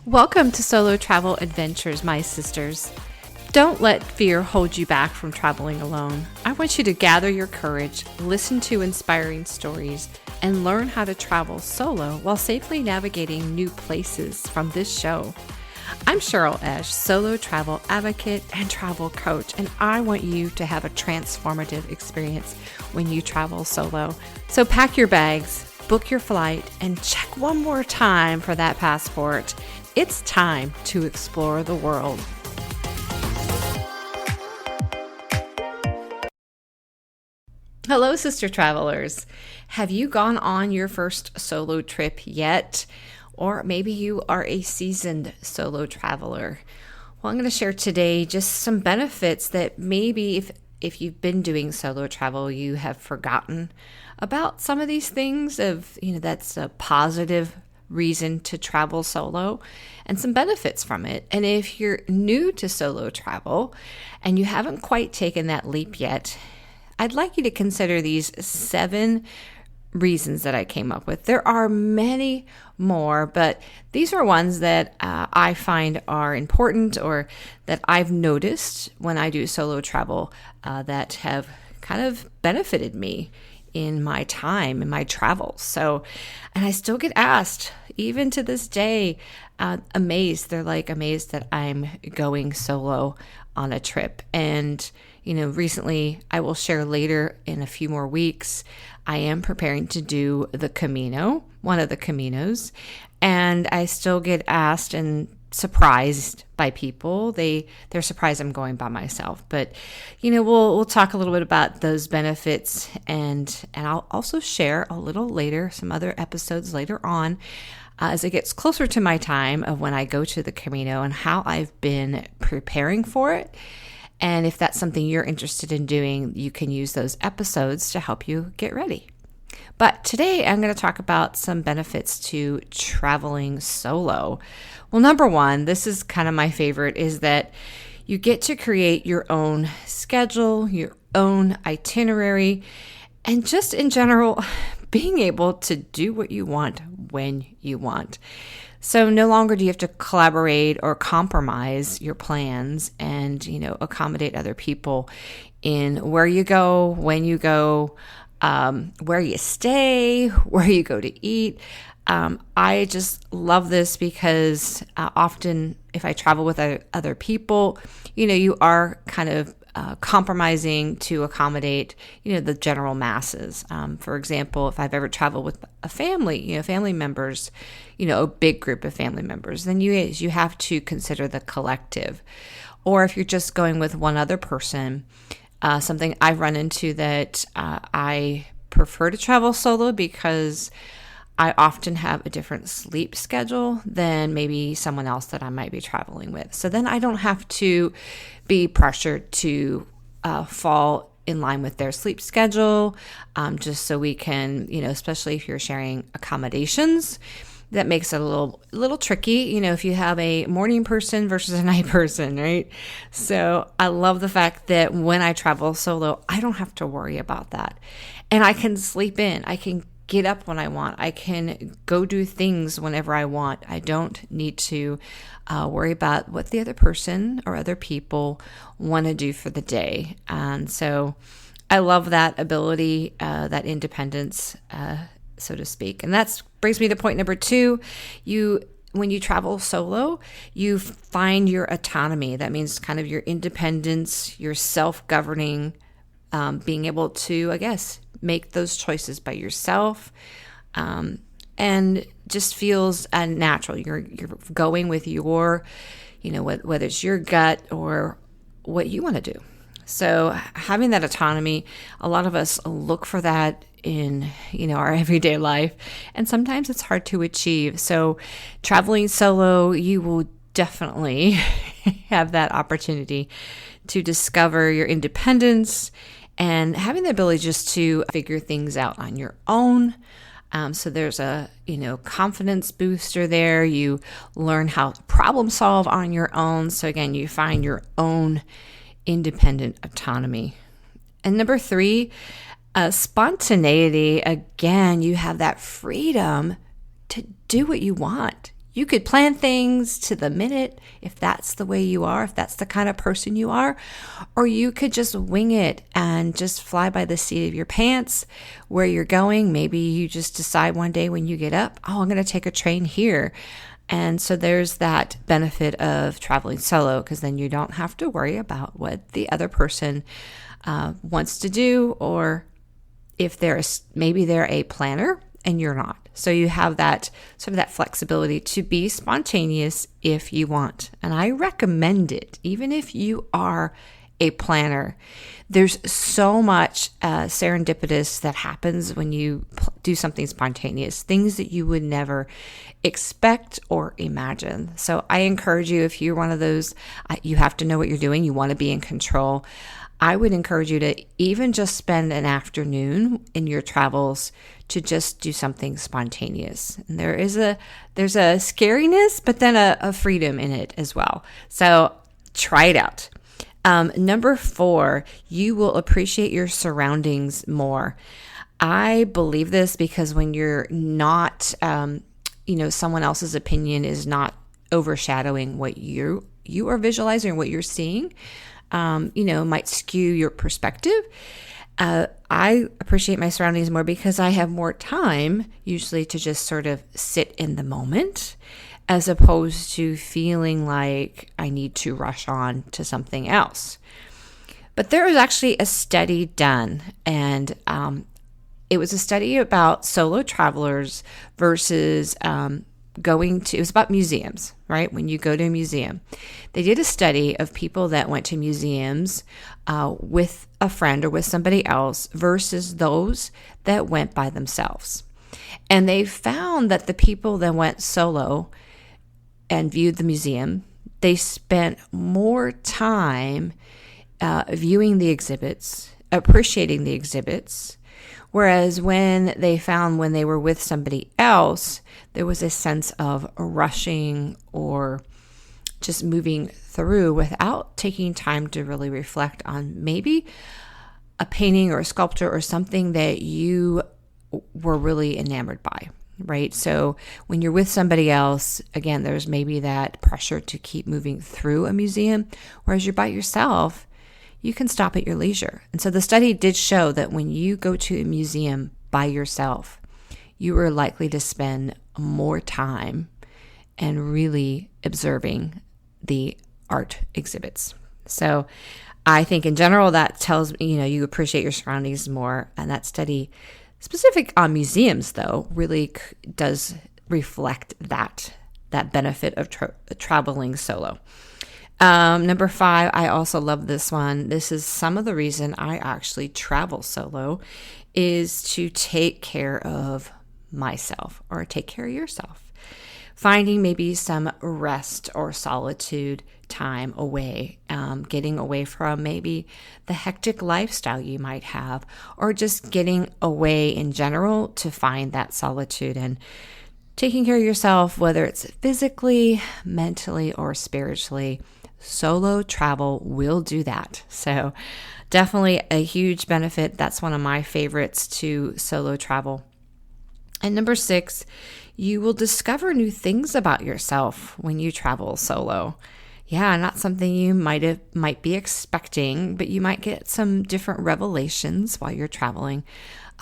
Welcome to Solo Travel Adventures, my sisters. Don't let fear hold you back from traveling alone. I want you to gather your courage, listen to inspiring stories, and learn how to travel solo while safely navigating new places from this show. I'm Cheryl Esch, solo travel advocate and travel coach, and I want you to have a transformative experience when you travel solo. So pack your bags, book your flight, and check one more time for that passport. It's time to explore the world. Hello, sister travelers. Have you gone on your first solo trip yet? Or maybe you are a seasoned solo traveler. Well, I'm going to share today just some benefits that maybe if you've been doing solo travel, you have forgotten about some of these things that's a positive reason to travel solo and some benefits from it. And if you're new to solo travel and you haven't quite taken that leap yet, I'd like you to consider these 7 reasons that I came up with. There are many more, but these are ones that I find are important or that I've noticed when I do solo travel that have kind of benefited me in my time, in my travels. And I still get asked, even to this day, amazed. They're like amazed that I'm going solo on a trip. And, recently, I will share later in a few more weeks, I am preparing to do the Camino, one of the Caminos. And I still get asked and surprised by people. They're surprised I'm going by myself. But we'll talk a little bit about those benefits, and I'll also share a little later, some other episodes later on, as it gets closer to my time of when I go to the Camino and how I've been preparing for it. And if that's something you're interested in doing, you can use those episodes to help you get ready. But today I'm going to talk about some benefits to traveling solo. Well, number one, this is kind of my favorite, is that you get to create your own schedule, your own itinerary, and just in general, being able to do what you want when you want. So no longer do you have to collaborate or compromise your plans and, accommodate other people in where you go, when you go, where you stay, where you go to eat. I just love this because often if I travel with other people, you are kind of compromising to accommodate, the general masses. For example, if I've ever traveled with a family, family members, a big group of family members, then you have to consider the collective. Or if you're just going with one other person, something I've run into that I prefer to travel solo because I often have a different sleep schedule than maybe someone else that I might be traveling with. So then I don't have to be pressured to fall in line with their sleep schedule, just so we can, especially if you're sharing accommodations, that makes it a little tricky, if you have a morning person versus a night person, right? So I love the fact that when I travel solo, I don't have to worry about that. And I can sleep in. I can get up when I want. I can go do things whenever I want. I don't need to worry about what the other person or other people want to do for the day. And so I love that ability, that independence, so to speak. And that brings me to point number 2. When you travel solo, you find your autonomy. That means kind of your independence, your self-governing, being able to, I guess, make those choices by yourself, and just feels natural. You're going with your, whether it's your gut or what you want to do. So having that autonomy, a lot of us look for that in, our everyday life, and sometimes it's hard to achieve. So traveling solo, you will definitely have that opportunity to discover your independence and having the ability just to figure things out on your own. So there's a, confidence booster there. You learn how to problem solve on your own. So again, you find your own independent autonomy. And number 3, spontaneity. Again, you have that freedom to do what you want. You could plan things to the minute if that's the way you are, if that's the kind of person you are, or you could just wing it and just fly by the seat of your pants where you're going. Maybe you just decide one day when you get up, oh, I'm going to take a train here. And so there's that benefit of traveling solo, because then you don't have to worry about what the other person wants to do, or if maybe they're a planner and you're not. So you have that sort of that flexibility to be spontaneous if you want. And I recommend it, even if you are a planner. There's so much serendipitous that happens when you do something spontaneous, things that you would never expect or imagine. So I encourage you, if you're one of those, you have to know what you're doing, you want to be in control. I would encourage you to even just spend an afternoon in your travels to just do something spontaneous. And there's a scariness, but then a freedom in it as well. So try it out. Number 4, you will appreciate your surroundings more. I believe this because when you're not, someone else's opinion is not overshadowing what you are visualizing or what you're seeing, might skew your perspective. I appreciate my surroundings more because I have more time usually to just sort of sit in the moment, as opposed to feeling like I need to rush on to something else. But there was actually a study done, and it was a study about solo travelers versus it was about museums, right? When you go to a museum, they did a study of people that went to museums with a friend or with somebody else versus those that went by themselves. And they found that the people that went solo and viewed the museum, they spent more time viewing the exhibits, appreciating the exhibits. Whereas when they were with somebody else, there was a sense of rushing or just moving through without taking time to really reflect on maybe a painting or a sculpture or something that you were really enamored by, right? So when you're with somebody else, again, there's maybe that pressure to keep moving through a museum, whereas you're by yourself, you can stop at your leisure. And so the study did show that when you go to a museum by yourself, you are likely to spend more time and really observing the art exhibits. So I think in general, that tells me, you appreciate your surroundings more. And that study, specific on museums though, really does reflect that benefit of traveling solo. Number 5, I also love this one. This is some of the reason I actually travel solo, is to take care of myself, or take care of yourself. Finding maybe some rest or solitude time away, getting away from maybe the hectic lifestyle you might have, or just getting away in general to find that solitude and taking care of yourself, whether it's physically, mentally, or spiritually. Solo travel will do that. So definitely a huge benefit. That's one of my favorites to solo travel. And number 6, you will discover new things about yourself when you travel solo. Yeah, not something you might be expecting, but you might get some different revelations while you're traveling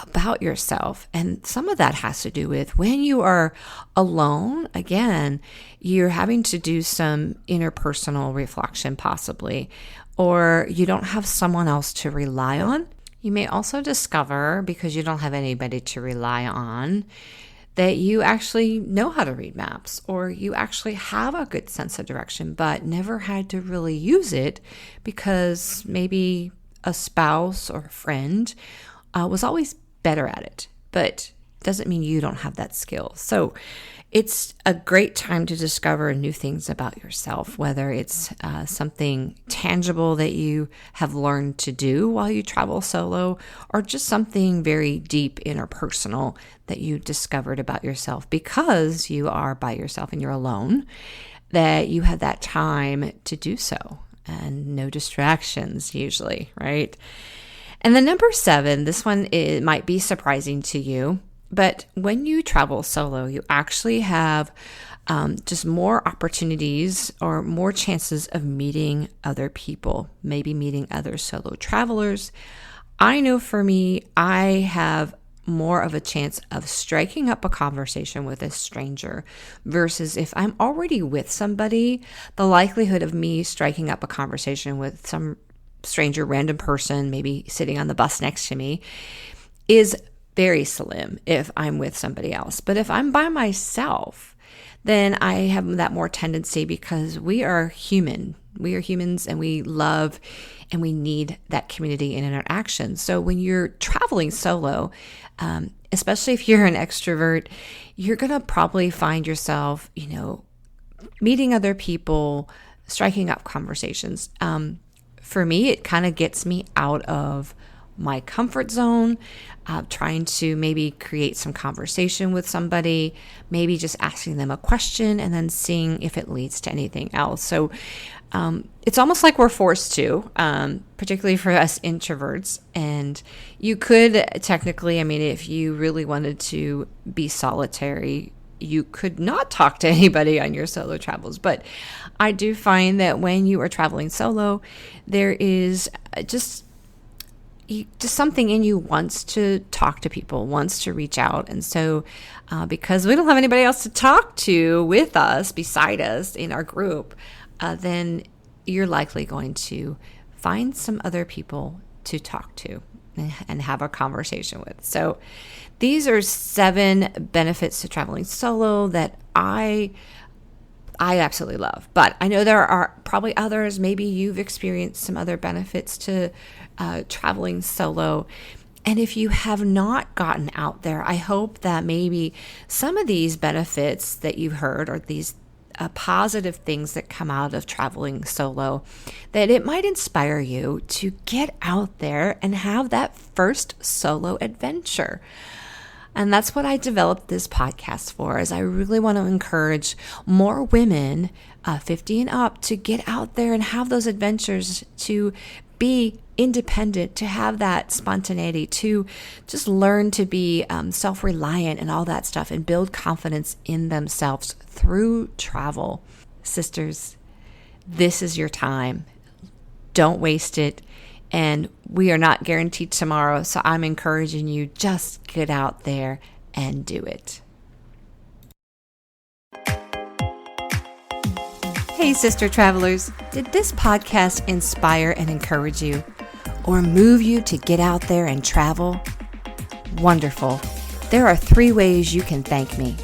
about yourself. And some of that has to do with when you are alone, again, you're having to do some interpersonal reflection possibly, or you don't have someone else to rely on. You may also discover, because you don't have anybody to rely on, that you actually know how to read maps, or you actually have a good sense of direction, but never had to really use it because maybe a spouse or a friend was always better at it, but doesn't mean you don't have that skill. So it's a great time to discover new things about yourself, whether it's something tangible that you have learned to do while you travel solo, or just something very deep interpersonal that you discovered about yourself because you are by yourself and you're alone, that you have that time to do so and no distractions usually, right? And then number 7, this one might be surprising to you, but when you travel solo, you actually have just more opportunities or more chances of meeting other people, maybe meeting other solo travelers. I know for me, I have more of a chance of striking up a conversation with a stranger versus if I'm already with somebody, the likelihood of me striking up a conversation with some stranger, random person, maybe sitting on the bus next to me, is very slim if I'm with somebody else. But if I'm by myself, then I have that more tendency because we are human. We are humans and we love and we need that community and interaction. So when you're traveling solo, especially if you're an extrovert, you're going to probably find yourself, meeting other people, striking up conversations. For me, it kind of gets me out of my comfort zone, trying to maybe create some conversation with somebody, maybe just asking them a question and then seeing if it leads to anything else. So it's almost like we're forced to, particularly for us introverts. And you could technically, if you really wanted to be solitary, you could not talk to anybody on your solo travels. But I do find that when you are traveling solo, there is just something in you wants to talk to people, wants to reach out. And so because we don't have anybody else to talk to with us, beside us in our group, then you're likely going to find some other people to talk to and have a conversation with. So these are 7 benefits to traveling solo that I absolutely love. But I know there are probably others. Maybe you've experienced some other benefits to traveling solo. And if you have not gotten out there, I hope that maybe some of these benefits that you've heard or these positive things that come out of traveling solo, that it might inspire you to get out there and have that first solo adventure. And that's what I developed this podcast for, is I really want to encourage more women 50 and up to get out there and have those adventures, to be independent, to have that spontaneity, to just learn to be self-reliant and all that stuff and build confidence in themselves through travel. Sisters, this is your time. Don't waste it. And we are not guaranteed tomorrow, so I'm encouraging you, just get out there and do it. Hey, sister travelers, did this podcast inspire and encourage you or move you to get out there and travel? Wonderful. There are 3 ways you can thank me.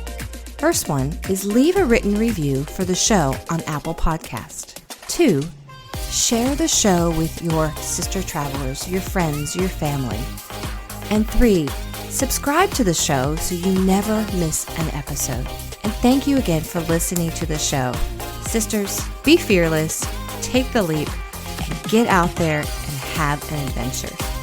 First one is leave a written review for the show on Apple Podcast. 2, share the show with your sister travelers, your friends, your family. And 3, subscribe to the show so you never miss an episode. And thank you again for listening to the show. Sisters, be fearless, take the leap, and get out there and have an adventure.